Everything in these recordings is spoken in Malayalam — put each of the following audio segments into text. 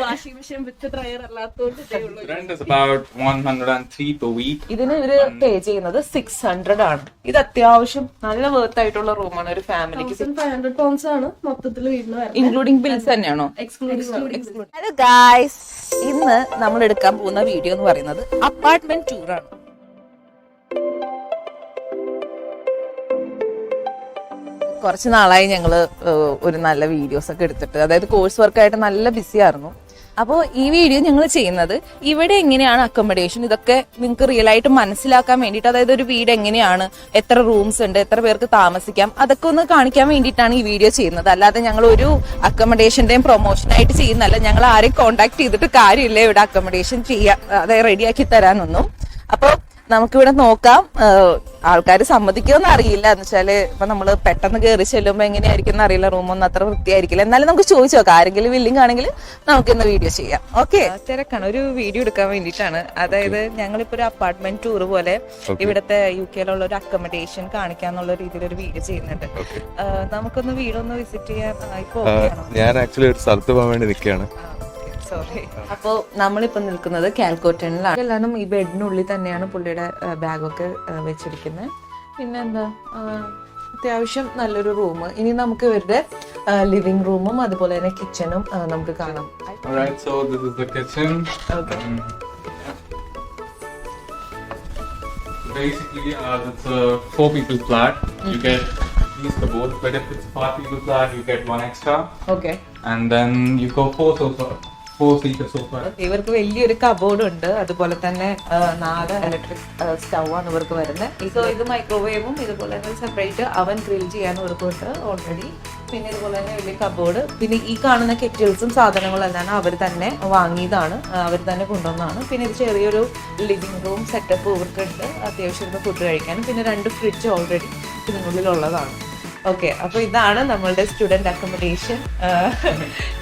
വാഷിംഗ് മെഷീൻ വിത്ത് ഡ്രയർ അല്ലാത്തോണ്ട് about 103 per week. ഇതിന് ഇവര് പേ ചെയ്യുന്നത് 600 ആണ്. ഇത് അത്യാവശ്യം നല്ല വർത്ത് ആയിട്ടുള്ള റൂമാണ് ഒരു ഫാമിലിക്ക്. 500 pounds ആണ് മൊത്തത്തിൽ വീടിന് ഇൻക്ലൂഡിംഗ് ബിൽസ് തന്നെയാണോ? എക്സ്ക്ലൂഡിംഗ്. ഗായ്സ്, ഇന്ന് നമ്മൾ എടുക്കാൻ പോകുന്ന വീഡിയോ എന്ന് പറയുന്നത് അപ്പാർട്ട്മെന്റ് ടൂർ ആണ്. കുറച്ച് നാളായി ഞങ്ങള് ഒരു നല്ല വീഡിയോസ് ഒക്കെ എടുത്തിട്ട്, അതായത് കോഴ്സ് വർക്കായിട്ട് നല്ല ബിസി ആയിരുന്നു. അപ്പോൾ ഈ വീഡിയോ ഞങ്ങൾ ചെയ്യുന്നത് ഇവിടെ എങ്ങനെയാണ് അക്കോമഡേഷൻ, ഇതൊക്കെ നിങ്ങൾക്ക് റിയൽ ആയിട്ട് മനസ്സിലാക്കാൻ വേണ്ടിയിട്ട്, അതായത് ഒരു വീട് എങ്ങനെയാണ്, എത്ര റൂംസ് ഉണ്ട്, എത്ര പേർക്ക് താമസിക്കാം, അതൊക്കെ ഒന്ന് കാണിക്കാൻ വേണ്ടിയിട്ടാണ് ഈ വീഡിയോ ചെയ്യുന്നത്. അല്ലാതെ ഞങ്ങൾ ഒരു അക്കോമഡേഷന്റെയും പ്രൊമോഷനായിട്ട് ചെയ്യുന്നല്ല. ഞങ്ങൾ ആരെയും കോൺടാക്ട് ചെയ്തിട്ട് കാര്യമില്ല ഇവിടെ അക്കോമഡേഷൻ ചെയ്യാൻ, അതായത് റെഡിയാക്കി തരാനൊന്നും. അപ്പോൾ നമുക്കിവിടെ നോക്കാം. ആൾക്കാർ സമ്മതിക്കുമെന്ന് അറിയില്ല. എന്ന് വെച്ചാല് ഇപ്പൊ നമ്മള് പെട്ടെന്ന് കയറി ചെല്ലുമ്പോ എങ്ങനെയായിരിക്കും അറിയില്ല, റൂമൊന്നും അത്ര വൃത്തിയായിരിക്കില്ല. എന്നാലും നമുക്ക് ചോദിച്ചു നോക്കാം. ആരെങ്കിലും വില്ലിംഗ് ആണെങ്കിൽ നമുക്ക് ഇന്ന് വീഡിയോ ചെയ്യാം. ഓക്കെ, തിരക്കാണ്, ഒരു വീഡിയോ എടുക്കാൻ വേണ്ടിയിട്ടാണ്. അതായത് ഞങ്ങളിപ്പോ ഒരു അപ്പാർട്ട്മെന്റ് ടൂർ പോലെ ഇവിടുത്തെ UK-യിലുള്ള ഒരു അക്കോമഡേഷൻ കാണിക്കാന്നുള്ള രീതിയിൽ ഒരു വീഡിയോ ചെയ്യുന്നുണ്ട്. നമുക്കൊന്ന് വീടൊന്ന് വിസിറ്റ് ചെയ്യാൻ ഇപ്പൊ ഞാൻ ആക്ച്വലി ഒരു സ്ഥലത്ത് പോകാൻ വേണ്ടി നിൽക്കുകയാണ്. സോറി. അപ്പോ നമ്മളിപ്പോ നിൽക്കുന്നത് കാൽക്കോട്ടണിലാണ്. എല്ലാവരും ഈ ബെഡിനുള്ളിൽ തന്നെയാണ് പുള്ളിയുടെ ബാഗൊക്കെ വെച്ചിരിക്കുന്നത്. പിന്നെ എന്താ, അത്യാവശ്യം നല്ലൊരു റൂം. ഇനി നമുക്ക് ഇവരുടെ ലിവിംഗ് റൂമും അതുപോലെ തന്നെ കിച്ചണും നമുക്ക് കാണാം. Alright, so this is the kitchen. Okay. Basically, it's a 4 people flat. You get these cupboards, but if it's 5 people flat, you get one extra. Okay. And then you go 4-seater sofa. ഇവർക്ക് വലിയൊരു കബോർഡ് ഉണ്ട്. അതുപോലെ തന്നെ 4 ഇലക്ട്രിക് സ്റ്റൗ ആണ് ഇവർക്ക് വരുന്നത്. സോ ഇത് മൈക്രോവേവും ഇതുപോലെ തന്നെ സെപ്പറേറ്റ് അവൻ ഗ്രിൽ ചെയ്യാനും ഇവർക്ക് ഉണ്ട് ഓൾറെഡി. പിന്നെ ഇതുപോലെ തന്നെ വലിയ കബോർഡ്. പിന്നെ ഈ കാണുന്ന കെറ്റിൽസും സാധനങ്ങളും എല്ലാം അവർ തന്നെ വാങ്ങിയതാണ്, അവർ തന്നെ കൊണ്ടുവന്നതാണ്. പിന്നെ ഇത് ചെറിയൊരു ലിവിംഗ് റൂം സെറ്റപ്പ് ഇവർക്കുണ്ട്, അത്യാവശ്യം ഫുഡ് കഴിക്കാനും. പിന്നെ 2 ഫ്രിഡ്ജ് ഓൾറെഡി ഇതിനുള്ളിലുള്ളതാണ്. ഓക്കെ, അപ്പൊ ഇതാണ് നമ്മളുടെ സ്റ്റുഡന്റ് അക്കോമഡേഷൻ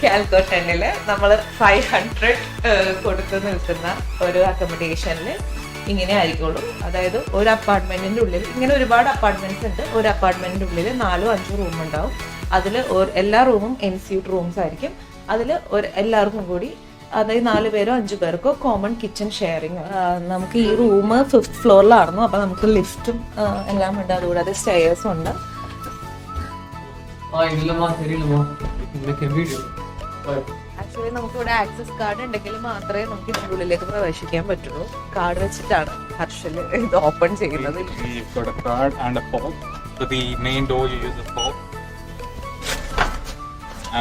കാൽക്കോട്ടണില്. നമ്മൾ 500 കൊടുത്ത് നിൽക്കുന്ന ഒരു അക്കോമഡേഷനിൽ ഇങ്ങനെ ആയിരിക്കുള്ളൂ. അതായത് ഒരു അപ്പാർട്ട്മെന്റിന്റെ ഉള്ളിൽ ഇങ്ങനെ ഒരുപാട് അപ്പാർട്ട്മെന്റ്സ് ഉണ്ട്. ഒരു അപ്പാർട്ട്മെന്റിന്റെ ഉള്ളിൽ 4-5 റൂം ഉണ്ടാവും. അതിൽ എല്ലാ റൂമും എൻസ്യൂട്ട് റൂംസ് ആയിരിക്കും. അതിൽ എല്ലാവർക്കും കൂടി, അതായത് 4 പേരോ 5 പേർക്കോ കോമൺ കിച്ചൺ ഷെയറിങ്. നമുക്ക് ഈ റൂം 5th ഫ്ലോറിലായിരുന്നു. അപ്പൊ നമുക്ക് ലിഫ്റ്റും എല്ലാം ഉണ്ട്, അതുകൂടാതെ സ്റ്റെയർസും ഉണ്ട്. ആക്ച്വലി നമുക്ക് ഇവിടെ ആക്സസ് കാർഡ് ഉണ്ടെങ്കിൽ മാത്രമേ നമുക്ക് ഇതിന്റെ ഉള്ളിലേക്ക് പ്രവേശിക്കാൻ പറ്റുള്ളൂ. കാർഡ് വെച്ചിട്ടാണ് ഹർഷൽ ഇത് ഓപ്പൺ ചെയ്യുന്നത്. You've got a card and a fob. For the main door, you use a fob,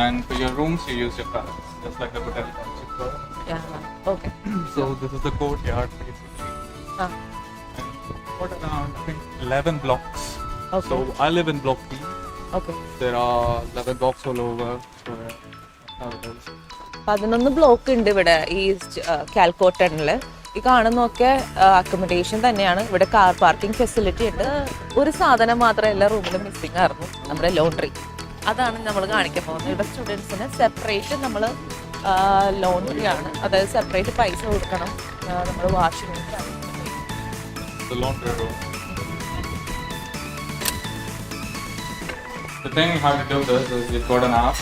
and for your rooms, you use your cards, just like a hotel card. Okay. So this is the courtyard, basically. And what around, I think, 11 blocks. Okay. So I live in block B. Okay. There are 11 blocks all over. So, 11 block ഉണ്ട് ഇവിടെ ഈ കാൽക്കോട്ടണില്. ഈ കാണുന്നൊക്കെ അക്കോമഡേഷൻ തന്നെയാണ്. ഇവിടെ കാർ പാർക്കിംഗ് ഫെസിലിറ്റി ഉണ്ട്. ഒരു സാധനം മാത്രം എല്ലാ റൂമിലും മിസ്സിംഗ് ആയിരുന്നു, നമ്മുടെ ലോണ്ടറി. അതാണ് നമ്മൾ കാണിക്കാൻ പോകുന്നത്. ഇവിടെ സ്റ്റുഡൻസിന് സെപ്പറേറ്റ് നമ്മൾ ലോണ്ടറി ആണ്, അതായത് സെപ്പറേറ്റ് പൈസ കൊടുക്കണം. നമ്മൾ washing the laundry room. The thing how to do this is you've got an app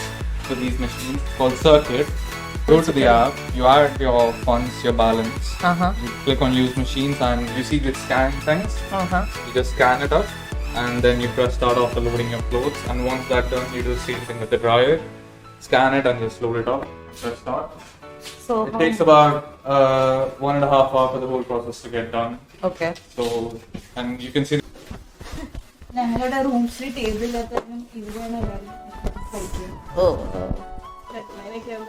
for these machines called Circuit. Go to the app, you add your funds, your balance. You click on use machines and you see the scan things. You just scan it up and then you press start after loading your clothes. And once that's done, you do the same thing with the dryer. Scan it and just load it up. Press start. So it takes about 1.5 hours for the whole process to get done. Okay. So, and you can see ഞങ്ങളുടെ റൂംസിൽ ടേബിളിലൊക്കെ ഇവിടെയാണ്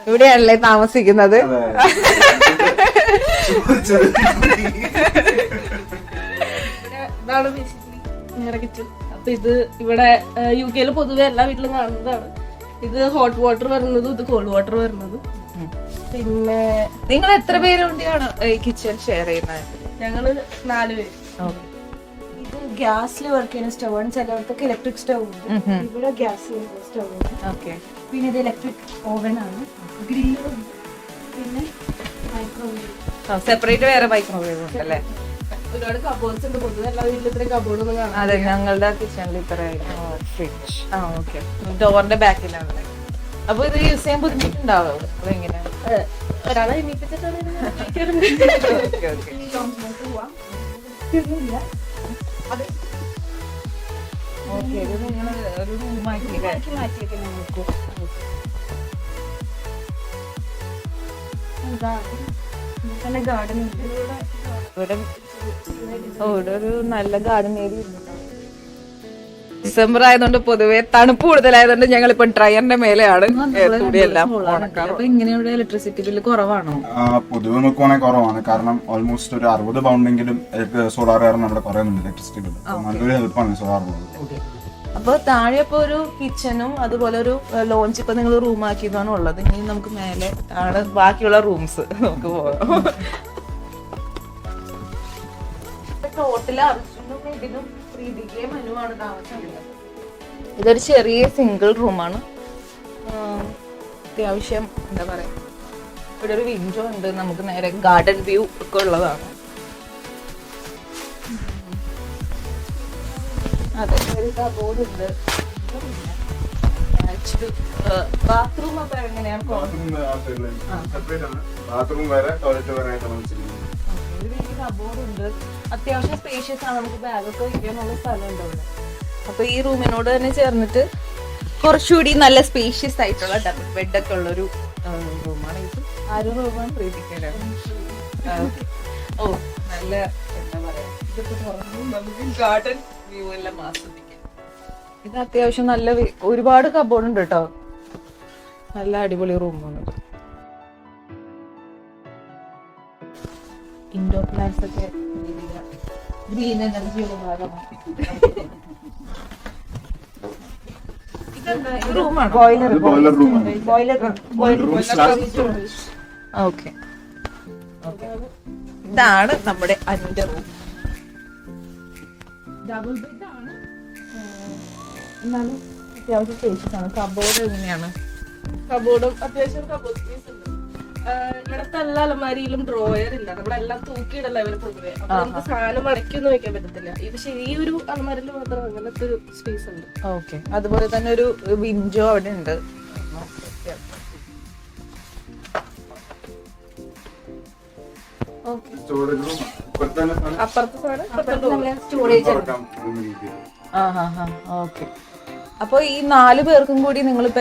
ഇവിടെയാണല്ലേ താമസിക്കുന്നത്. ഇതാണ് ബേസിക്കലി ഞങ്ങളുടെ കിച്ചൺ. അപ്പൊ ഇത് ഇവിടെ UK-യിൽ പൊതുവെ എല്ലാ വീട്ടിലും കാണുന്നതാണ്. ഇത് ഹോട്ട് വാട്ടർ വരുന്നതും ഇത് കോൾഡ് വാട്ടർ വരുന്നതും. പിന്നെ നിങ്ങൾ എത്ര പേരുണ്ടാണ് ഈ കിച്ചൺ ഷെയർ ചെയ്യുന്നത്? ഞങ്ങള് 4 പേര്. ഇത് ഗ്യാസിൽ വർക്ക് ചെയ്യുന്ന സ്റ്റവ് ആണ്. ചിലവർക്കൊക്കെ ഇലക്ട്രിക് സ്റ്റവ് ഉണ്ട്. ഇവിടെ ഗ്യാസ് സ്റ്റവ് ഉണ്ട്. ഓക്കെ. പിന്നെ ഇത് ഇലക്ട്രിക് ഓവൻ ആണ്. ഗ്രില്ലും പിന്നെ മൈക്രോവേവ്. സെപ്പറേറ്റ് വേറെ മൈക്രോവേവ് ഉണ്ടല്ലേ? ഒരുപാട് കബോർഡ്സ് ഉണ്ട്. പൊതുവെ എല്ലാ വീട്ടിലും ഇത്രയും കബോർഡൊന്നും കാണാം. അതെ, ഞങ്ങളുടെ കിച്ചണിൽ ഇത്ര ഫ്രിഡ്ജ്. ഓക്കെ. ഡോറിന്റെ ബാക്കിലാണ്. അപ്പൊ ഇത് യൂസ് ചെയ്യാൻ ബുദ്ധിമുട്ടുണ്ടാവോ അതെങ്ങനെയാണ്? ഒരാളെ എണീപ്പിച്ചിട്ടാണ് ഇത് ഓക്കെ ഓക്കെ. ഓക്കെ, ഇത് നിങ്ങള് ഒരു റൂമാക്കിയില്ലേ? ഇവിടെ ഒരു നല്ല ഗാർഡൻ ഏരിയ. ഡിസംബർ ആയതുകൊണ്ട് പൊതുവെ തണുപ്പ് കൂടുതലായതുകൊണ്ട് ഞങ്ങൾ ഇപ്പൊ ഡ്രയറിന്റെ മേലെയാണ് എല്ലാം. അപ്പൊ ഇങ്ങനെയുള്ള ഇലക്ട്രിസിറ്റി ബില്ല് കുറവാണോ? പൊതുവെ നോക്കുവാണെങ്കിൽ കുറവാണ്. കാരണം ഓൾമോസ്റ്റ് ഒരു 60 പൗണ്ടെങ്കിലും സോളാർ കാരണം നമ്മുടെ കുറയുന്നുണ്ട് ഇലക്ട്രിസിറ്റി ബില്ല്. നല്ലൊരു ഹെൽപ്പാണ് സോളാർ ഉള്ളത്. അപ്പൊ താഴെ ഇപ്പൊ ഒരു കിച്ചണും അതുപോലെ ഒരു ലോഞ്ച് ഇപ്പൊ നിങ്ങൾ റൂം ആക്കിയതാണ് ഉള്ളത്. ഇനി നമുക്ക് മേലെ ആണ് ബാക്കിയുള്ള റൂംസ് നമുക്ക് പോകാം. ടോട്ടല് അർജുനും ഇതിനും പ്രീതിക്ക് മനുവാണ് താമസിക്കുന്നത്. ഇതൊരു ചെറിയ സിംഗിൾ റൂമാണ്. അത്യാവശ്യം എന്താ പറയാ, ഇവിടെ ഒരു വിൻഡോ ഉണ്ട്, നമുക്ക് നേരെ ഗാർഡൻ വ്യൂ ഒക്കെ ഉള്ളതാണ്. അതെ, ഒരു കബോർഡ് ഉണ്ട്. ബാത്റൂം അപ്പൊ എങ്ങനെയാണ്? ബാത്റൂം വരെ ടോയ്ലറ്റ് വരെ ആയിട്ടാണ് വെച്ചിരിക്കുന്നത്. കബോർഡ് ഉണ്ട്, അത്യാവശ്യം സ്പേഷ്യസ് ആണ്, നമുക്ക് ബാഗൊക്കെ വയ്ക്കാനുള്ള സ്ഥലമുണ്ട് ഇവിടെ. അപ്പൊ ഈ റൂമിനോട് തന്നെ ചേർന്നിട്ട് കുറച്ചുകൂടി നല്ല സ്പേഷ്യസ് ആയിട്ടുള്ള ഡബിൾ ബെഡ് ഒക്കെ ഉള്ളൊരു റൂമാണ് ഇത്. ആരും റൂമാണ് പ്രീതിക്കാനാണ്. ഓ, നല്ല എന്താ പറയാ, ഇതൊക്കെ തുറന്നു നമുക്ക് ഗാർഡൻ വ്യൂ എല്ലാം ആസ്വദിക്കാം. ഇത് അത്യാവശ്യം നല്ല ഒരുപാട് കബോർഡ് ഉണ്ട് കേട്ടോ. നല്ല അടിപൊളി റൂമാണ്. ഇൻഡോർ പ്ലാന്റ്സ് ഒക്കെ ഗ്രീൻ എനർജിയുള്ള ഭാഗമാണ്. ഓക്കെ, ഇതാണ് നമ്മുടെ അനിന്റെ റൂം. ഡബിൾ ബെഡ് ആണ്, എന്നാലും അത്യാവശ്യം സ്പേഷ്യസ് ആണ്. കബോർഡ് എങ്ങനെയാണ്? കബോർഡും അത്യാവശ്യം കബോർഡ് സ്പേസ് ഉണ്ട്. ഇവിടത്തെ എല്ലാ അലമാരിയിലും ഡ്രോയർ ഇല്ല, നമ്മളെല്ലാം തൂക്കിയിടല്ല ഇവര് പൊതുവെ. അപ്പൊ നമുക്ക് സാധനം മടക്കിയൊന്നും വെക്കാൻ പറ്റത്തില്ല. ഇത് ഈ ഒരു അലമാരിൽ മാത്രം അങ്ങനത്തെ ഒരു സ്പേസ് ഉണ്ട്. ഓക്കെ, അതുപോലെ തന്നെ ഒരു വിൻഡോ അവിടെ ഉണ്ട്. അപ്പുറത്തെ സാധനം സ്റ്റോറേജ് ഓക്കെ. അപ്പൊ ഈ 4 പേർക്കും കൂടി നിങ്ങളിപ്പോ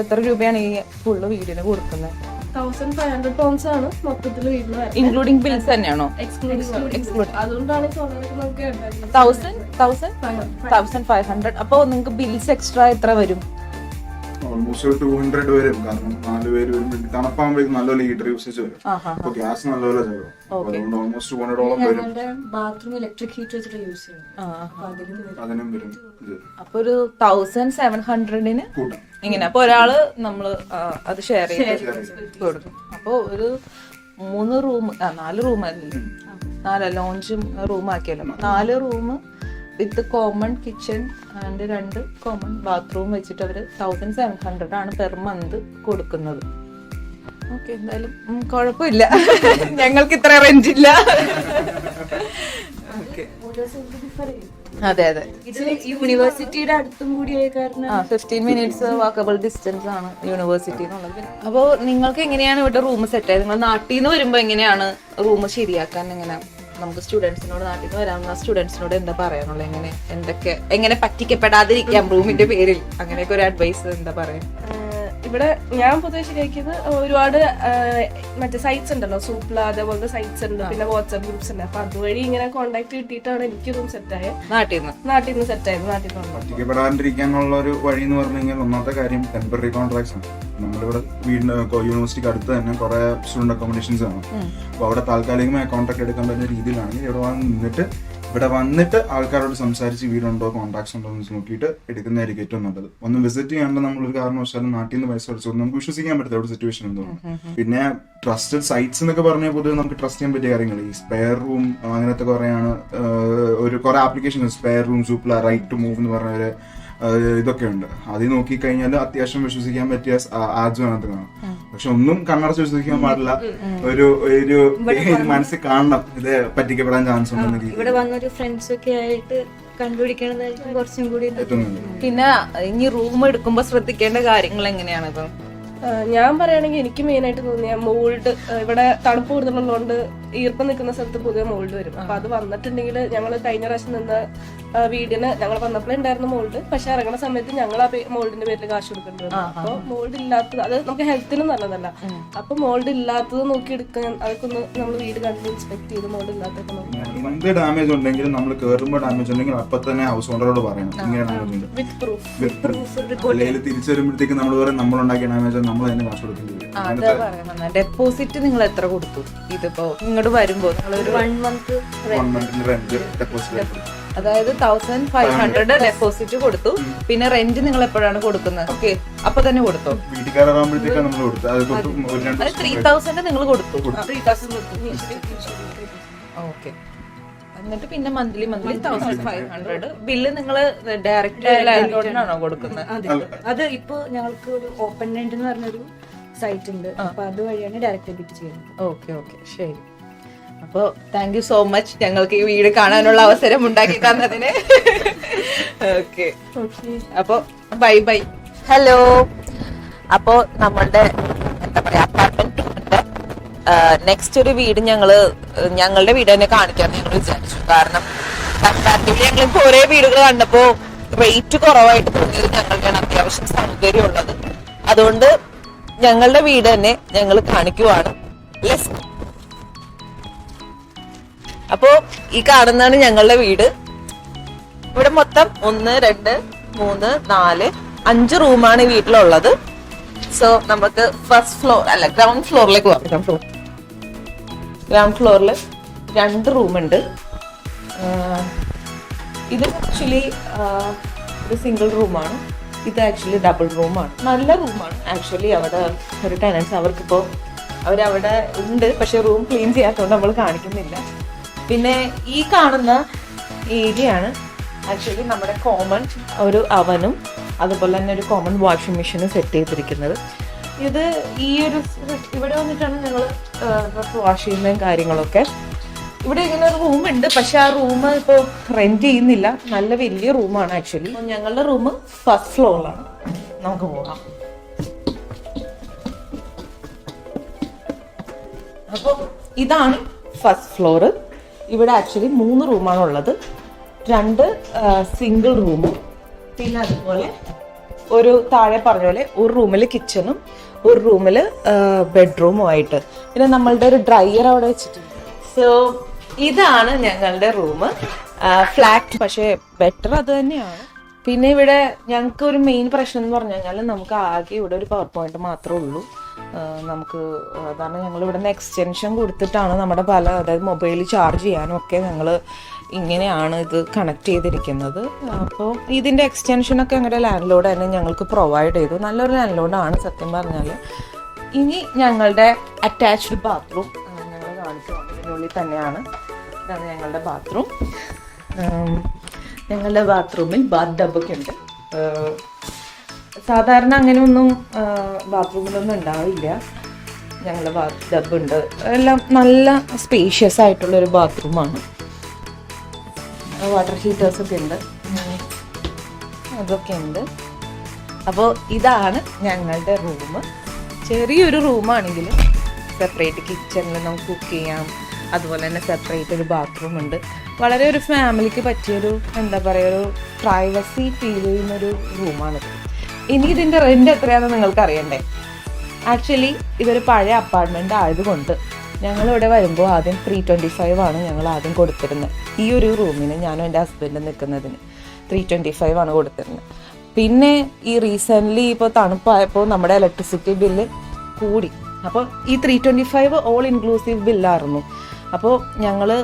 എത്ര രൂപയാണ് ഈ ഫുള്ള് വീടിന് കൊടുക്കുന്നത്? 1500 pounds ആണ് മൊത്തത്തിൽ വീടിന്, ഇൻക്ലൂഡിംഗ് ബിൽസ് തന്നെയാണോ? അതുകൊണ്ടാണ് 1500. അപ്പൊ നിങ്ങൾക്ക് ബിൽസ് എക്സ്ട്രാ എത്ര വരും? ഓൾമോസ്റ്റ് 200 വരും. കാരണം 4 പേര് വരുമ്പോൾ തണുപ്പാകുമ്പോഴേക്കും നല്ലപോലെ ഹീറ്റർ യൂസേജ് വരും. അപ്പൊ ഗ്യാസ് നല്ലപോലെ ചെലവും. അതുകൊണ്ട് ഓൾമോസ്റ്റ് 200 വരും. ബാത്റൂം ഇലക്ട്രിക് ഹീറ്റർ വെച്ചിട്ട് യൂസ് ചെയ്യും. അതിനും വരും. അപ്പൊ ഒരു 1700 ഇങ്ങനെ. അപ്പൊ ഒരാള് നമ്മള് അത് ഷെയർ ചെയ്ത് കൊടുക്കും. അപ്പൊ ഒരു 3 റൂം 4 റൂം ആയിരുന്നു, 4 ലോഞ്ചും റൂം ആക്കിയല്ലോ. 4 room with common kitchen and 2 common bathroom വെച്ചിട്ട് അവര് 1700 ആണ് പെർ മന്ത് കൊടുക്കുന്നത്. ഓക്കെ, എന്തായാലും കുഴപ്പമില്ല, ഞങ്ങൾക്ക് ഇത്ര റെന്റ് ഇല്ല. അതെ അതെ, യൂണിവേഴ്സിറ്റിയുടെ അടുത്തും കൂടി ആയ കാരണം 15 minutes വാക്കബിൾ ഡിസ്റ്റൻസ് ആണ് യൂണിവേഴ്സിറ്റി എന്നുള്ളത്. അപ്പോൾ നിങ്ങൾക്ക് എങ്ങനെയാണ് ഇവിടെ റൂം സെറ്റ് ആയത്? നിങ്ങൾ നാട്ടിൽ നിന്ന് വരുമ്പോൾ എങ്ങനെയാണ് റൂം ശരിയാക്കാൻ? എങ്ങനെ നമുക്ക് സ്റ്റുഡൻസിനോട്, നാട്ടിൽ നിന്ന് വരാവുന്ന സ്റ്റുഡൻസിനോട് എന്താ പറയാനുള്ളത്? എങ്ങനെ പറ്റിക്കപ്പെടാതിരിക്കാം റൂമിന്റെ പേരിൽ? അങ്ങനെയൊക്കെ ഒരു അഡ്വൈസ് എന്താ പറയാ? ഇവിടെ ഞാൻ പൊതുവെ ശരിയാക്കിയത് ഒരുപാട് മറ്റേ സൈറ്റ്സ് ഉണ്ടല്ലോ, സൂപ്ല അതേപോലത്തെ സൈറ്റ്സ് ഉണ്ട്, പിന്നെ വാട്സ്ആപ്പ് ഗ്രൂപ്പ്സ് ഉണ്ട്. അപ്പൊ അതുവഴി ഇങ്ങനെ കോൺടാക്ട് കിട്ടിയിട്ടാണ് എനിക്ക് റൂം സെറ്റ് ആയത്. നാട്ടിൽ നിന്ന് സെറ്റ് ആയത്. നാട്ടിൽ നിന്ന് പറ്റിക്കപ്പെടാണ്ടിരിക്കാനുള്ള ഒരു വഴി എന്ന് പറഞ്ഞു കഴിഞ്ഞാൽ ഒന്നാമത്തെ കാര്യം ടെമ്പററി കോൺട്രാക്ട്സ് ആണ്. നമ്മളിവിടെ വീടിന് യൂണിവേഴ്സിറ്റിക്ക് അടുത്ത് തന്നെ കുറെ സ്റ്റുഡന്റ് അക്കോമഡേഷൻസ് ആണ്. അപ്പൊ അവിടെ താൽക്കാലികമായി കോൺട്രാക്ട് എടുക്കാൻ പറ്റുന്ന രീതിയിലാണെങ്കിൽ ഇവിടെ വന്നിട്ട് ആൾക്കാരോട് സംസാരിച്ച് വീടുണ്ടോ കോൺടാക്ട്സ് ഉണ്ടോ എന്ന് നോക്കിയിട്ട് എടുക്കുന്നതായിരിക്കും ഏറ്റവും നല്ലത്. ഒന്ന് വിസിറ്റ് ചെയ്യാണ്ട് നമ്മളൊരു കാരണവശാലും നാട്ടിൽ നിന്ന് പൈസ അടിച്ചു നമുക്ക് വിശ്വസിക്കാൻ പറ്റില്ല അവിടെ സിറ്റുവേഷൻ എന്തോന്നും. പിന്നെ ട്രസ്റ്റഡ് സൈറ്റ്സ് എന്നൊക്കെ പറഞ്ഞാൽ പൊതുവെ നമുക്ക് ട്രസ്റ്റ് ചെയ്യാൻ പറ്റിയ കാര്യങ്ങൾ ഈ സ്പെയർ റൂം അങ്ങനത്തെ കുറെയാണ്. കുറെ application spare room, Zoopla, right to move എന്ന് പറഞ്ഞ ഇതൊക്കെ ഉണ്ട്. അതിൽ നോക്കിക്കഴിഞ്ഞാൽ അത്യാവശ്യം വിശ്വസിക്കാൻ പറ്റിയ ആഡ്സും അതിനകത്ത് കാണാം. പക്ഷെ ഒന്നും കണ്ണടച്ച് വിശ്വസിക്കാൻ പാടില്ല. ഒരു മനസ്സിൽ കാണണം ഇത് പറ്റിക്കപ്പെടാൻ ചാൻസ് ഉണ്ടെന്ന രീതി. ഇവിടെ വന്നൊരു ഫ്രണ്ട്സ് ഒക്കെ ആയിട്ട് കണ്ടുപിടിക്കണതായിരിക്കും കുറച്ചും കൂടി. പിന്നെ ഇനി റൂം എടുക്കുമ്പോ ശ്രദ്ധിക്കേണ്ട കാര്യങ്ങൾ എങ്ങനെയാണ് ഇപ്പം? ഞാൻ പറയുകയാണെങ്കിൽ എനിക്ക് മെയിൻ ആയിട്ട് തോന്നിയ മോൾഡ്, ഇവിടെ തണുപ്പ് കൂടുതലുള്ളതുകൊണ്ട് ഈർപ്പം നിൽക്കുന്ന സ്ഥലത്ത് പൊതുവെ മോൾഡ് വരും. അപ്പൊ അത് വന്നിട്ടുണ്ടെങ്കിൽ ഞങ്ങൾ കഴിഞ്ഞ പ്രാവശ്യം നിന്ന വീടിന് ഞങ്ങൾ വന്നപ്പോഴേ ഉണ്ടായിരുന്നു മോൾഡ്. പക്ഷെ ഇറങ്ങുന്ന സമയത്ത് ഞങ്ങൾ ആ മോൾഡിന്റെ പേരിൽ കാശ് കൊടുക്കേണ്ടി വരും. അപ്പൊ മോൾഡ് ഇല്ലാത്തത് അത് നമുക്ക് ഹെൽത്തിനും നല്ലതല്ല. അപ്പൊ മോൾഡ് ഇല്ലാത്തത് നോക്കി എടുക്കാൻ അതൊക്കെ ഒന്ന് നമ്മൾ വീട് കണ്ട് ഇൻസ്പെക്ട് ചെയ്ത് മോൾഡ് ഇല്ലാത്തൊക്കെ നോക്കി. എന്ത് ഡാമേജ് ഉണ്ടെങ്കിലും നമ്മൾ കയറുമ്പോൾ ഡാമേജ് ഉണ്ടെങ്കിൽ അപ്പൊ തന്നെ ഹൗസ് ഓണറോട് പറയണം ഇങ്ങനെ ഡാമേജ് ഉണ്ട്. With proof. അല്ലെങ്കിൽ തിരിച്ചു വരുമ്പോഴത്തേക്ക് നമ്മൾ പറയും നമ്മളുണ്ടാക്കിയ ഡാമേജ് നമ്മൾ തന്നെ കാശ് കൊടുക്കേണ്ടി വരും. അതാ പറയുന്നത്. ഡെപ്പോസിറ്റ് നിങ്ങൾ എത്ര കൊടുത്തു? ഇതിപ്പോ ഇങ്ങോട്ട് വരുമ്പോ നിങ്ങളൊരു 1 month 1 month റെന്റ് ഡെപ്പോസിറ്റ്, അതായത് 1500 ഡെപ്പോസിറ്റ് കൊടുത്തു. പിന്നെ റെന്റ് നിങ്ങൾ എപ്പോഴാണ് കൊടുക്കുന്നത്? ഓക്കെ, അപ്പൊ തന്നെ കൊടുത്തോ? വീട്ടിൽ കയറാകുമ്പോഴത്തേക്കാണ് നമ്മൾ കൊടുത്തത്. അത് തൊട്ട് ഒരു 2 അത് 3000 നിങ്ങൾ കൊടുത്തു. 3000 കൊടുത്തു. ഓക്കെ, എന്നിട്ട് പിന്നെ മന്ത്ലി 1500 ബില്ല് നിങ്ങൾ ഡയറക്റ്റ് ലാൻഡ്ലോഡിനാണോ കൊടുക്കുന്നത്? അത് ഇപ്പൊ ഞങ്ങൾക്ക് ഒരു ഓപ്പൺ ലാൻഡ് എന്ന് പറഞ്ഞൊരു സൈറ്റ് ഉണ്ട്. അപ്പൊ അത് വഴിയാണ് ഡയറക്റ്റ് ഡെബിറ്റ് ചെയ്യുന്നത്. ഓക്കെ ഓക്കെ, ശരി. അപ്പൊ താങ്ക് യു സോ മച്ച് ഞങ്ങൾക്ക് ഈ വീട് കാണാനുള്ള അവസരം ഉണ്ടാക്കി തന്നതിന്. ഓക്കെ, അപ്പൊ ബൈ ബൈ. ഹലോ. അപ്പോ നമ്മളുടെ എന്താ പറയാ അപ്പാർട്ട്മെന്റ് നെക്സ്റ്റ് ഒരു വീട് ഞങ്ങളുടെ വീട് തന്നെ കാണിക്കാന്ന് ഞങ്ങൾ വിചാരിച്ചു. കാരണം കമ്പാരിറ്റീവ്ലി ഞങ്ങൾ ഇപ്പൊ ഒരേ വീടുകൾ കണ്ടപ്പോ റേറ്റ് കുറവായിട്ട് തോന്നിയത് ഞങ്ങളുടെയാണ് അത്യാവശ്യം സൗകര്യമുള്ളത്. അതുകൊണ്ട് ഞങ്ങളുടെ വീട് തന്നെ ഞങ്ങൾ കാണിക്കുവാണ്. അപ്പോ ഈ കാണുന്നതാണ് ഞങ്ങളുടെ വീട്. ഇവിടെ മൊത്തം 1 2 3 4 5 റൂമാണ് ഈ വീട്ടിലുള്ളത്. സോ നമുക്ക് ഫസ്റ്റ് ഫ്ലോർ അല്ല ഗ്രൗണ്ട് ഫ്ലോറിലേക്ക് പോകാം. ഗ്രൗണ്ട് ഫ്ലോറിൽ 2 റൂമുണ്ട്. ഇത് ആക്ച്വലി ഒരു സിംഗിൾ റൂമാണ്. ഇത് ആക്ച്വലി ഡബിൾ റൂമാണ്. നല്ല റൂമാണ് ആക്ച്വലി. അവിടെ ഒരു ടെനൻസ് അവർക്കിപ്പോൾ അവരവിടെ ഉണ്ട്, പക്ഷെ റൂം ക്ലീൻ ചെയ്യാത്തതുകൊണ്ട് നമ്മൾ കാണിക്കുന്നില്ല. പിന്നെ ഈ കാണുന്ന ഏരിയയാണ് ആക്ച്വലി നമ്മുടെ കോമൺ ഒരു അവനും അതുപോലെ തന്നെ ഒരു കോമൺ വാഷിംഗ് മെഷീനും സെറ്റ് ചെയ്തിരിക്കുന്നത്. ഇത് ഈ ഒരു ഇവിടെ വന്നിട്ടാണ് ഞങ്ങൾ ഡ്രസ് വാഷ് ചെയ്യുന്നതും കാര്യങ്ങളൊക്കെ. ഇവിടെ ഇങ്ങനെ ഒരു റൂം ഉണ്ട്, പക്ഷെ ആ റൂം ഇപ്പോൾ റെന്റ് ചെയ്യുന്നില്ല. നല്ല വലിയ റൂമാണ് ആക്ച്വലി. ഞങ്ങളുടെ റൂം ഫസ്റ്റ് ഫ്ലോറിലാണ്. നമുക്ക് പോകാം. അപ്പോൾ ഇതാണ് ഫസ്റ്റ് ഫ്ലോറ്. ഇവിടെ ആക്ച്വലി 3 റൂമാണ് ഉള്ളത്. 2 സിംഗിൾ റൂമും പിന്നെ അതുപോലെ ഒരു താഴെ പറഞ്ഞ പോലെ ഒരു റൂമിൽ കിച്ചണും ഒരു റൂമിൽ ബെഡ്റൂമും ആയിട്ട്. പിന്നെ നമ്മളുടെ ഒരു ഡ്രയർ അവിടെ വെച്ചിട്ടുണ്ട്. സോ ഇതാണ് ഞങ്ങളുടെ റൂം. ഫ്ലാറ്റ്, പക്ഷേ ബെറ്റർ അത് തന്നെയാണ്. പിന്നെ ഇവിടെ ഞങ്ങൾക്ക് ഒരു മെയിൻ പ്രശ്നം എന്ന് പറഞ്ഞു കഴിഞ്ഞാൽ നമുക്ക് ആകെ ഇവിടെ ഒരു പവർ പോയിന്റ് മാത്രമേ ഉള്ളൂ. നമുക്ക് അതാണ് ഞങ്ങൾ ഇവിടെ നിന്ന് എക്സ്റ്റൻഷൻ കൊടുത്തിട്ടാണ് നമ്മുടെ അതായത് മൊബൈൽ ചാർജ് ചെയ്യാനും ഒക്കെ ഞങ്ങൾ ഇങ്ങനെയാണ് ഇത് കണക്ട് ചെയ്തിരിക്കുന്നത്. അപ്പോൾ ഇതിൻ്റെ എക്സ്റ്റൻഷനൊക്കെ ഞങ്ങളുടെ ലാൻഡ് ലോഡ് തന്നെ ഞങ്ങൾക്ക് പ്രൊവൈഡ് ചെയ്തു. നല്ലൊരു ലാൻഡ് ലോഡാണ് സത്യം പറഞ്ഞാൽ. ഇനി ഞങ്ങളുടെ അറ്റാച്ച്ഡ് ബാത്റൂം ഞങ്ങൾ കാണിക്കുവാണ്. ഇതിനുള്ളിൽ തന്നെയാണ്. ഇതാണ് ഞങ്ങളുടെ ബാത്റൂം. ഞങ്ങളുടെ ബാത്റൂമിൽ ബാത്ത് ടബൊക്കെ ഉണ്ട്. സാധാരണ അങ്ങനെയൊന്നും ബാത്റൂമിലൊന്നും ഉണ്ടാവില്ല. ഞങ്ങളുടെ ബാത്ത് ടബ് ഉണ്ട്. എല്ലാം നല്ല സ്പേഷ്യസ് ആയിട്ടുള്ളൊരു ബാത്റൂമാണ്. വാട്ടർ ഹീറ്റേഴ്സൊക്കെ ഉണ്ട്, അതൊക്കെ ഉണ്ട്. അപ്പോൾ ഇതാണ് ഞങ്ങളുടെ റൂം. ചെറിയൊരു റൂമാണെങ്കിലും സെപ്പറേറ്റ് കിച്ചണിൽ നമുക്ക് കുക്ക് ചെയ്യാം. അതുപോലെ തന്നെ സെപ്പറേറ്റ് ഒരു ബാത്റൂം ഉണ്ട്. വളരെ ഒരു ഫാമിലിക്ക് പറ്റിയൊരു എന്താ പറയുക ഒരു പ്രൈവസി ഫീൽ ചെയ്യുന്നൊരു റൂമാണിത്. ഇനി ഇതിൻ്റെ റെൻ്റ് എത്രയാണെന്ന് നിങ്ങൾക്ക് അറിയണ്ടേ? ആക്ച്വലി ഇതൊരു പഴയ അപ്പാർട്ട്മെൻ്റ് ആയതുകൊണ്ട് ഞങ്ങളിവിടെ വരുമ്പോൾ ആദ്യം 325 ആണ് ഞങ്ങൾ ആദ്യം കൊടുത്തിരുന്നത്. ഈ ഒരു റൂമിന് ഞാനും എൻ്റെ ഹസ്ബൻഡും നിൽക്കുന്നതിന് 325 ആണ് കൊടുത്തിരുന്നത്. പിന്നെ ഈ റീസെൻ്റ്ലി ഇപ്പോൾ തണുപ്പായപ്പോൾ നമ്മുടെ ഇലക്ട്രിസിറ്റി ബില്ല് കൂടി. അപ്പോൾ ഈ 325 ഓൾ ഇൻക്ലൂസീവ് ബില്ലായിരുന്നു. അപ്പോൾ ഞങ്ങളുടെ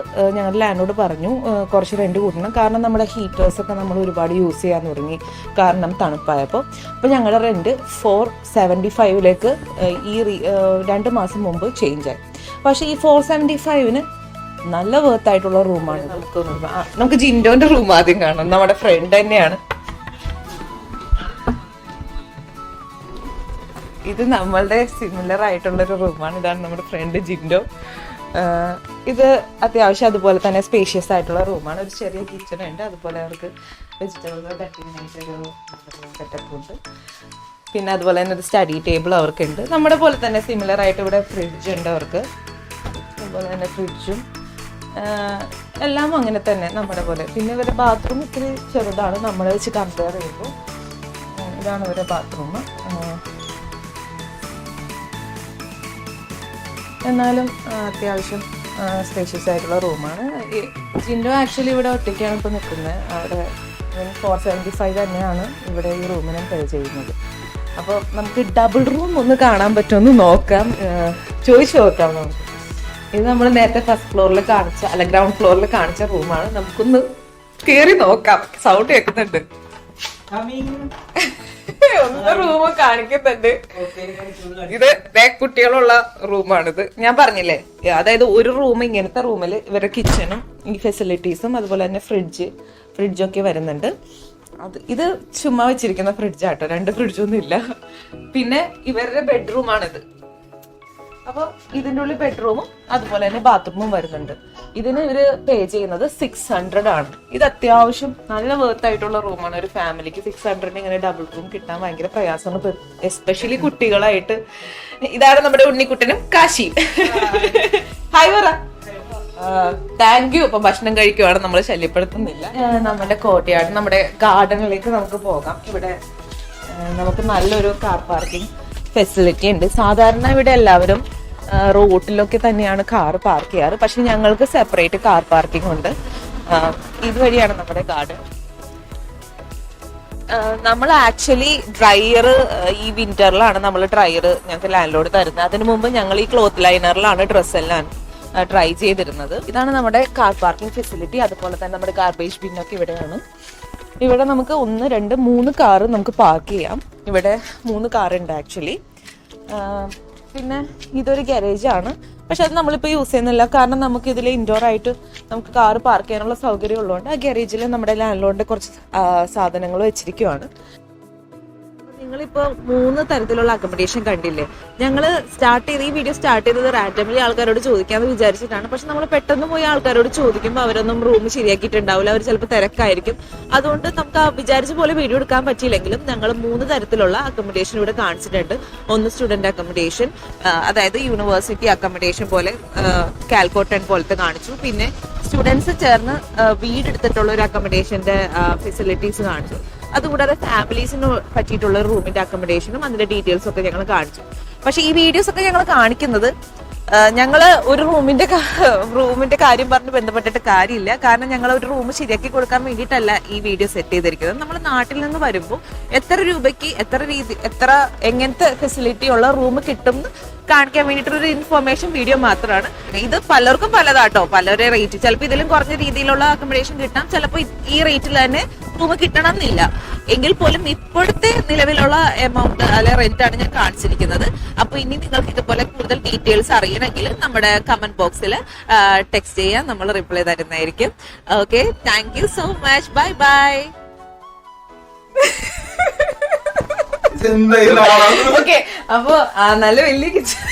ലാൻഡോട് പറഞ്ഞു കുറച്ച് റെൻറ്റ് കൂട്ടണം. കാരണം നമ്മുടെ ഹീറ്റേഴ്സൊക്കെ നമ്മൾ ഒരുപാട് യൂസ് ചെയ്യാൻ തുടങ്ങി കാരണം തണുപ്പായപ്പോൾ. അപ്പോൾ ഞങ്ങളുടെ റെൻറ്റ് 475 ഈ 2 മാസം മുമ്പ് ചേഞ്ചായി. പക്ഷേ ഈ 475 നല്ല വേർത്തായിട്ടുള്ള റൂമാണ്. നമുക്ക് ജിൻഡോൻ്റെ റൂം ആദ്യം കാണാം. നമ്മുടെ ഫ്രണ്ട് തന്നെയാണ്. ഇത് നമ്മളുടെ സിമിലർ ആയിട്ടുള്ളൊരു റൂമാണ്. ഇതാണ് നമ്മുടെ ഫ്രണ്ട് ജിൻഡോ. ഇത് അത്യാവശ്യം അതുപോലെ തന്നെ സ്പേഷ്യസ് ആയിട്ടുള്ള റൂമാണ്. ഒരു ചെറിയ കിച്ചൺ ഉണ്ട്, അതുപോലെ അവർക്ക് വെജിറ്റബിൾ കട്ട് ചെയ്യാനായിട്ടൊരു സെറ്റപ്പ് ഉണ്ട്. പിന്നെ അതുപോലെ തന്നെ ഒരു സ്റ്റഡി ടേബിൾ അവർക്കുണ്ട്. നമ്മുടെ പോലെ തന്നെ സിമിലർ ആയിട്ട് ഇവിടെ ഫ്രിഡ്ജ് ഉണ്ട് അവർക്ക്. അതുപോലെ തന്നെ ഫ്രിഡ്ജും എല്ലാം അങ്ങനെ തന്നെ നമ്മുടെ പോലെ. പിന്നെ ഇവരുടെ ബാത്റൂം ഇത്തിരി ചെറുതാണ് നമ്മളെ വെച്ച് കമ്പയർ ചെയ്യുമ്പോൾ. ഇതാണ് ഇവരുടെ ബാത്റൂം. എന്നാലും അത്യാവശ്യം സ്പേഷ്യസ് ആയിട്ടുള്ള റൂമാണ്. ജിൻഡോ ആക്ച്വലി ഇവിടെ ഒറ്റയ്ക്കാണ് ഇപ്പോൾ നിൽക്കുന്നത്. അവിടെ 475 തന്നെയാണ് ഇവിടെ ഈ റൂമിന് പേ ചെയ്യുന്നത്. അപ്പോൾ നമുക്ക് ഡബിൾ റൂം ഒന്ന് കാണാൻ പറ്റുമെന്ന് നോക്കാം, ചോദിച്ചു നോക്കാം നമുക്ക്. ഇത് നമ്മൾ നേരത്തെ ഫസ്റ്റ് ഫ്ലോറിൽ ഗ്രൗണ്ട് ഫ്ലോറിൽ കാണിച്ച റൂമാണ്. നമുക്കൊന്ന് കയറി നോക്കാം. സൗണ്ട് കേൾക്കുന്നുണ്ട്, ഒന്ന് റൂം കാണിക്കുന്നുണ്ട്. ഇത് കുട്ടികളുള്ള റൂമാണിത്. ഞാൻ പറഞ്ഞില്ലേ, അതായത് ഒരു റൂം, ഇങ്ങനത്തെ റൂമിൽ ഇവരുടെ കിച്ചണും ഈ ഫെസിലിറ്റീസും അതുപോലെ തന്നെ ഫ്രിഡ്ജൊക്കെ വരുന്നുണ്ട്. ഇത് ചുമ്മാ വെച്ചിരിക്കുന്ന ഫ്രിഡ്ജാട്ടോ, 2 ഫ്രിഡ്ജൊന്നും ഇല്ല. പിന്നെ ഇവരുടെ ബെഡ്റൂമാണിത്. അപ്പോൾ ഇതിൻ്റെ ഉള്ളിൽ ബെഡ്റൂമും അതുപോലെ തന്നെ ബാത്റൂമും വരുന്നുണ്ട്. ഇതിന് ഇവര് പേ ചെയ്യുന്നത് 600 ആണ്. ഇത് അത്യാവശ്യം നല്ല വർത്ത് ആയിട്ടുള്ള റൂമാണ്. ഒരു ഫാമിലിക്ക് 600 ഇങ്ങനെ ഡബിൾ റൂം കിട്ടാൻ ഭയങ്കര പ്രയാസമാണ്, എസ്പെഷ്യലി കുട്ടികളായിട്ട്. ഇതാണ് നമ്മുടെ ഉണ്ണിക്കുട്ടനും കാശി. ഹായ് പറ. Thank you. അപ്പൊ ഭക്ഷണം കഴിക്കുവാണ്, നമ്മൾ ശല്യപ്പെടുത്തുന്നില്ല. നമ്മുടെ കോട്ടയാട്, നമ്മുടെ ഗാർഡനിലേക്ക് നമുക്ക് പോകാം. ഇവിടെ നമുക്ക് നല്ലൊരു കാർ പാർക്കിംഗ് ഫെസിലിറ്റി ഉണ്ട്. സാധാരണ ഇവിടെ എല്ലാവരും റോഡിലൊക്കെ തന്നെയാണ് കാർ പാർക്ക് ചെയ്യാറ്, പക്ഷെ ഞങ്ങൾക്ക് സെപ്പറേറ്റ് കാർ പാർക്കിംഗ് ഉണ്ട്. ഇതുവഴിയാണ് നമ്മുടെ ഗാർഡൻ. നമ്മൾ ആക്ച്വലി ഡ്രയർ ഈ വിന്ററിലാണ് നമ്മൾ ഡ്രയർ ഞങ്ങൾക്ക് ലാൻഡ് ലോഡ് തരുന്നത്. അതിനു മുമ്പ് ഞങ്ങൾ ഈ ക്ലോത്ത് ലൈനറിലാണ് ഡ്രസ്സ് എല്ലാം ട്രൈ ചെയ്തിരുന്നത്. ഇതാണ് നമ്മുടെ കാർ പാർക്കിംഗ് ഫെസിലിറ്റി. അതുപോലെ തന്നെ നമ്മുടെ ഗാർബേജ് ബിന്നൊക്കെ ഇവിടെയാണ്. ഇവിടെ നമുക്ക് 1, 2, 3 കാറ് നമുക്ക് പാർക്ക് ചെയ്യാം. ഇവിടെ 3 കാറുണ്ട് ആക്ച്വലി. പിന്നെ ഇതൊരു ഗാരേജ് ആണ്, പക്ഷെ അത് നമ്മളിപ്പോൾ യൂസ് ചെയ്യുന്നില്ല. കാരണം നമുക്ക് ഇതിൽ ഇൻഡോർ ആയിട്ട് നമുക്ക് കാറ് പാർക്ക് ചെയ്യാനുള്ള സൗകര്യം ഉള്ളതുകൊണ്ട് ആ ഗാരേജിൽ നമ്മുടെ ലാൻഡ് ലോഡിന്റെ കുറച്ച് സാധനങ്ങൾ വെച്ചിരിക്കുവാണ്. നിങ്ങളിപ്പോ 3 തരത്തിലുള്ള അക്കോമഡേഷൻ കണ്ടില്ലേ. ഞങ്ങള് ഈ വീഡിയോ സ്റ്റാർട്ട് ചെയ്തത് റാൻഡംലി ആൾക്കാരോട് ചോദിക്കാന്ന് വിചാരിച്ചിട്ടാണ്. പക്ഷെ നമ്മൾ പെട്ടെന്ന് പോയി ആൾക്കാരോട് ചോദിക്കുമ്പോൾ അവരൊന്നും റൂം ശരിയാക്കിയിട്ടുണ്ടാവില്ല, അവർ ചിലപ്പോൾ തിരക്കായിരിക്കും. അതുകൊണ്ട് നമുക്ക് വിചാരിച്ച പോലെ വീഡിയോ എടുക്കാൻ പറ്റിയില്ലെങ്കിലും ഞങ്ങൾ 3 തരത്തിലുള്ള അക്കോമഡേഷൻ ഇവിടെ കാണിച്ചിട്ടുണ്ട്. ഒന്ന് സ്റ്റുഡന്റ് അക്കോമഡേഷൻ, അതായത് യൂണിവേഴ്സിറ്റി അക്കോമഡേഷൻ പോലെ കാൽക്കോട്ടൺ പോലത്തെ കാണിച്ചു. പിന്നെ സ്റ്റുഡൻസ് ചേർന്ന് വീടെടുത്തിട്ടുള്ള ഒരു അക്കോമഡേഷന്റെ ഫെസിലിറ്റീസ് കാണിച്ചു. അതുകൂടാതെ ഫാമിലീസിന് പറ്റിയിട്ടുള്ള റൂമിന്റെ അക്കോമഡേഷനും അതിന്റെ ഡീറ്റെയിൽസും ഒക്കെ ഞങ്ങൾ കാണിച്ചു. പക്ഷെ ഈ വീഡിയോസ് ഒക്കെ ഞങ്ങൾ കാണിക്കുന്നത് ഞങ്ങള് ഒരു റൂമിന്റെ കാര്യം പറഞ്ഞ് ബന്ധപ്പെട്ടിട്ട് കാര്യമില്ല. കാരണം ഞങ്ങൾ ഒരു റൂം ശരിയാക്കി കൊടുക്കാൻ വേണ്ടിയിട്ടല്ല ഈ വീഡിയോ സെറ്റ് ചെയ്തിരിക്കുന്നത്. നമ്മൾ നാട്ടിൽ നിന്ന് വരുമ്പോൾ എത്ര രൂപയ്ക്ക് എങ്ങനത്തെ ഫെസിലിറ്റി ഉള്ള റൂം കിട്ടും കാണിക്കാൻ വേണ്ടിയിട്ടൊരു ഇൻഫർമേഷൻ വീഡിയോ മാത്രമാണ്. ഇത് പലർക്കും പലതാട്ടോ, പലരുടെ റേറ്റ്. ചിലപ്പോൾ ഇതിലും കുറഞ്ഞ രീതിയിലുള്ള അക്കോമഡേഷൻ കിട്ടാം, ചിലപ്പോൾ ഈ റേറ്റിൽ തന്നെ റൂം കിട്ടണം എന്നില്ല. എങ്കിൽ പോലും ഇപ്പോഴത്തെ നിലവിലുള്ള എമൗണ്ട് അല്ലെ റെന്റ് ആണ് ഞാൻ കാണിച്ചിരിക്കുന്നത്. അപ്പൊ ഇനി നിങ്ങൾക്ക് ഇതുപോലെ കൂടുതൽ ഡീറ്റെയിൽസ് അറിയണമെങ്കിൽ നമ്മുടെ കമന്റ് ബോക്സിൽ ടെക്സ്റ്റ് ചെയ്യാൻ നമ്മൾ റിപ്ലൈ തരുന്നതായിരിക്കും. Okay, thank you so much. Bye bye. Okay, അപ്പൊ നല്ല വലിയ കിച്ചൺ